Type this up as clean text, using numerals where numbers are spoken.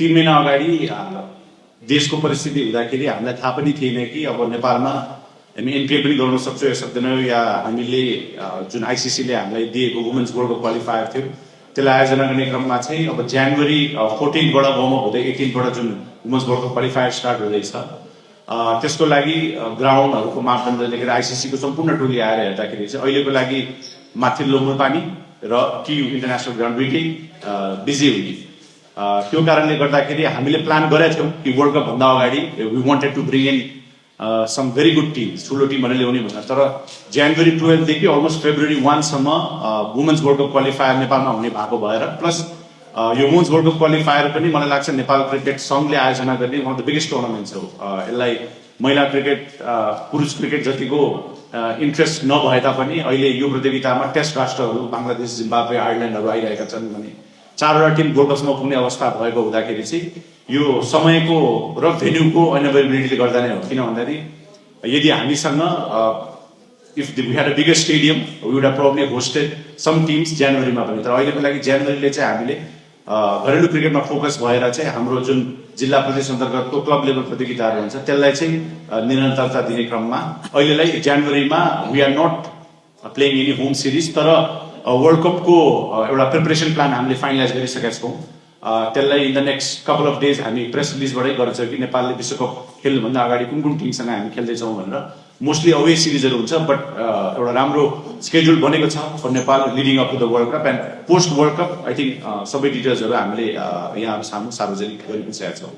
3 महिना अगाडि देशको परिस्थिति हुँदाखेरि हामीलाई थाहा पनि थिएन कि अब नेपालमा हामी एनपिएल पनि गर्न सक्छौँ या सक्दैनौँ, या हामीले जुन आइसिसीले हामीलाई दिएको वुमेन्स वर्ल्ड कप क्वालिफायर थियो त्यसलाई आयोजना गर्ने क्रममा चाहिँ अब जनवरी 14बाट वार्मअप हुँदै 18बाट जुन women's world cup qualifier start हुँदैछ, त्यसको लागि ग्राउन्डहरूको मापदण्डदेखि आइसिसीको सम्पूर्ण टोली आएर हेर्दाखेरि चाहिँ अहिलेको लागि माथिल्लो मुलपानी र टियु इन्टरनेसनल ग्राउन्ड दुइटै बिजी हुने। त्यो कारणले गर्दाखेरि हामीले प्लान गरेका थियौँ कि वर्ल्ड कप भन्दा अगाडि we wanted to bring in some very good team, ठुलो टिमहरू ल्याउने भनेर। तर जनवरी 12 देखि अलमोस्ट फेब्रुअरी 1 सम्म वुमेन्स वर्ल्ड कप क्वालिफायर नेपालमा हुने भएको भएर, प्लस यो वुमेन्स वर्ल्ड कप क्वालिफायर पनि मलाई लाग्छ नेपाल क्रिकेट सङ्घले आयोजना गर्ने one of the biggest tournaments हो। यसलाई महिला क्रिकेट पुरुष क्रिकेट जतिको इन्ट्रेस्ट नभए तापनि अहिले यो प्रतियोगितामा टेस्ट राष्ट्रहरू बाङ्लादेश, जिम्बाब्वे, आयरल्यान्डहरू आइरहेका छन् भने 4वटा टिम गोल्ड कपमा पुग्ने अवस्था भएको हुँदाखेरि चाहिँ यो समयको र भेन्यूको अनअभाइलेबिलिटीले गर्दा नै हो। किन भन्दाखेरि यदि हामीसँग if we had a bigger stadium we would have probably hosted some teams जनवरीमा पनि। तर अहिलेको लागि जनवरीले चाहिँ हामीले घरेलु क्रिकेटमा फोकस भएर चाहिँ हाम्रो जुन जिल्ला प्रदेश अन्तर्गतको क्लब लेभल प्रतियोगिताहरू हुन्छ त्यसलाई चाहिँ निरन्तरता दिने क्रममा अहिलेलाई जनवरीमा we are not playing any home series, तर वर्ल्ड कपको एउटा प्रिपरेसन प्लान हामीले फाइनलाइज गरिसकेका छौँ। त्यसलाई in the next couple of days हामी प्रेस रिलिजबाटै गर्छौँ कि नेपालले विश्वकप खेल्नुभन्दा अगाडि कुन कुन टिमसँग हामी खेल्दैछौँ भनेर। मोस्टली अवे सिरिजहरू हुन्छ, बट एउटा राम्रो स्केड्युल बनेको छ for Nepal leading up to the world cup and post world cup. I think सबै डिटेल्सहरू हामीले यहाँ सामु सार्वजनिक गरिसकेका छौँ।